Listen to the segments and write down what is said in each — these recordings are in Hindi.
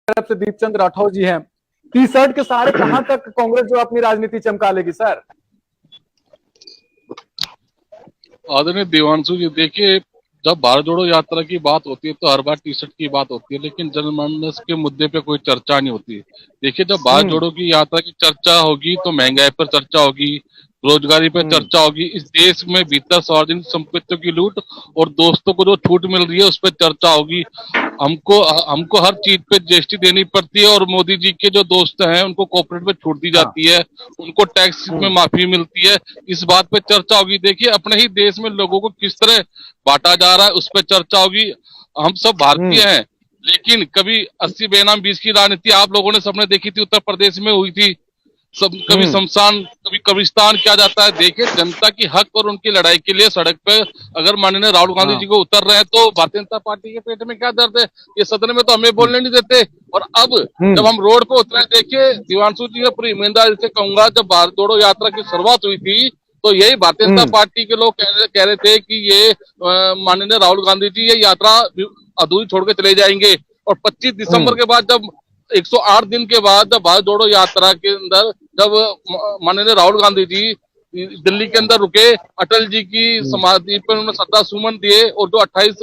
तरफ से दीपचंद राठौर जी हैं। टी शर्ट के सहारे कहां तक कांग्रेस जो अपनी राजनीति चमका लेगी सर? आदरणीय देवांशु जी, देखिए, जब भारत जोड़ो यात्रा की बात होती है तो हर बार टी शर्ट की बात होती है, लेकिन जनमानस के मुद्दे पे कोई चर्चा नहीं होती। देखिए, जब भारत जोड़ो की यात्रा की चर्चा होगी तो महंगाई पर चर्चा होगी, रोजगारी पर चर्चा होगी, इस देश में भीतर सार्वजनिक संपत्तियों की लूट और दोस्तों को जो छूट मिल रही है उस पर चर्चा होगी। हमको हर चीज पे जीएसटी देनी पड़ती है और मोदी जी के जो दोस्त हैं उनको कॉर्पोरेट पे छूट दी जाती है, उनको टैक्स में माफी मिलती है, इस बात पे चर्चा होगी। देखिए, अपने ही देश में लोगों को किस तरह बांटा जा रहा है उस पर चर्चा होगी। हम सब भारतीय हैं, लेकिन कभी 80 बेनाम 20 की राजनीति आप लोगों ने सबने देखी थी, उत्तर प्रदेश में हुई थी। कभी शमशान, कभी कब्रिस्तान किया जाता है। देखिए, जनता की हक और उनकी लड़ाई के लिए सड़क पे अगर माननीय राहुल गांधी जी को उतर रहे हैं तो भारतीय जनता पार्टी के पेट में क्या दर्द है? ये सदन में तो हमें बोलने नहीं देते। और अब जब हम रोड पे उतरे, देखिए दिवांशु जी, मैं पूरी ईमानदारी से कहूंगा, जब भारत जोड़ो यात्रा की शुरुआत हुई थी तो यही भारतीय जनता पार्टी के लोग कह रहे थे कि ये माननीय राहुल गांधी जी ये यात्रा अधूरी छोड़ के चले जाएंगे। और 25 दिसंबर के बाद, जब 108 दिन के बाद जब भारत जोड़ो यात्रा के अंदर जब माननीय राहुल गांधी जी दिल्ली के अंदर रुके, अटल जी की समाधि पर उन्होंने श्रद्धा सुमन दिए, और जो 28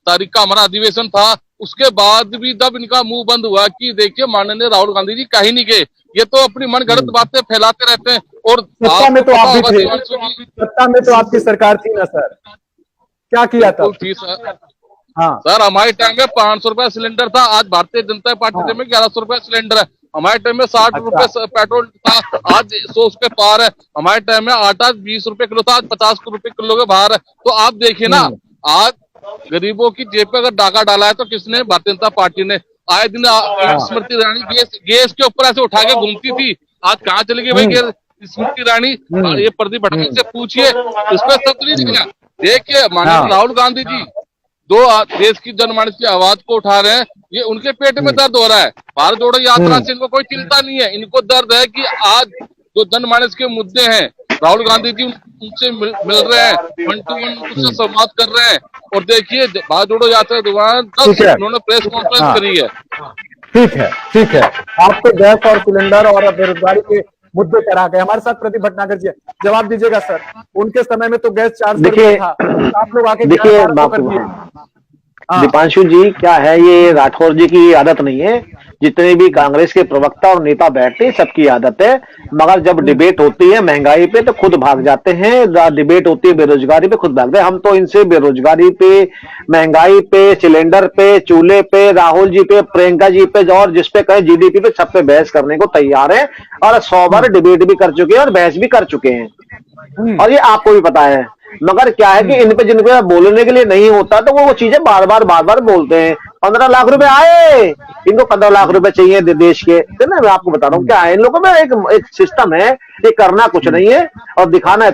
तारीख का हमारा अधिवेशन था, उसके बाद भी जब इनका मुंह बंद हुआ कि देखिए माननीय राहुल गांधी जी कहीं नहीं गए, ये तो अपनी मनगढ़ंत बातें फैलाते रहते हैं। और सत्ता में तो आप भी थे, सत्ता में तो आपकी सरकार थी ना सर, क्या किया था? थी सर। हाँ सर, हमारे टाइम में 500 रुपए सिलेंडर था, आज भारतीय जनता पार्टी में 1100 रुपए सिलेंडर है। हमारे टाइम में 60 रुपए पेट्रोल था, आज 100 रुपए पार है। हमारे टाइम में आटा 20 रुपए किलो था, आज 50 रुपए किलो के बाहर है। तो आप देखिए ना, आज गरीबों की जेब पे अगर डाका डाला है तो किसने? भारतीय जनता पार्टी ने। आए दिन स्मृति ईरानी गैस के ऊपर ऐसे उठा के घूमती थी, आज कहाँ चली गई भाई गैस? स्मृति ईरानी, ये प्रदीप भटनागर से पूछिए, इस पर शब्द नहीं निकला। देखिए, माननीय राहुल गांधी जी दो देश की जनमानस की आवाज को उठा रहे हैं, ये उनके पेट में दर्द हो रहा है। भारत जोड़ो यात्रा से इनको कोई चिंता नहीं है, इनको दर्द है कि आज जो जनमानस के मुद्दे हैं, राहुल गांधी जी उनसे मिल रहे हैं, 1 to 1 उनसे संवाद कर रहे हैं। और देखिए, भारत जोड़ो यात्रा के दौरान उन्होंने प्रेस कॉन्फ्रेंस करी है। ठीक है, आपको गैस और सिलेंडर और बेरोजगारी के मुद्दे पर आ गए। हमारे साथ प्रदीप भटनागर जी, जवाब दीजिएगा सर। उनके समय में तो गैस 400 रुपए था, आप लोग आके देखिए दीपांशु जी, क्या है, ये राठौर जी की आदत नहीं है, जितने भी कांग्रेस के प्रवक्ता और नेता बैठते हैं सबकी आदत है। मगर जब डिबेट होती है महंगाई पे तो खुद भाग जाते हैं, डिबेट होती है बेरोजगारी पे खुद भागते हैं। हम तो इनसे बेरोजगारी पे, महंगाई पे, सिलेंडर पे, चूल्हे पे, राहुल जी पे, प्रियंका जी पे और जिस पे कहे जीडीपी पे, सब पे बहस करने को तैयार है। और 100 बार डिबेट भी कर चुके हैं और बहस भी कर चुके हैं, और ये आपको भी पता है। मगर क्या है कि इन पे जिनको बोलने के लिए नहीं होता तो वो चीजें बार बार बोलते हैं। 15 लाख रुपए आए, इनको 15 लाख रुपए चाहिए देश के, तो ना मैं आपको बता रहा हूँ क्या है इन लोगों में। एक सिस्टम है, ये करना कुछ नहीं है और दिखाना है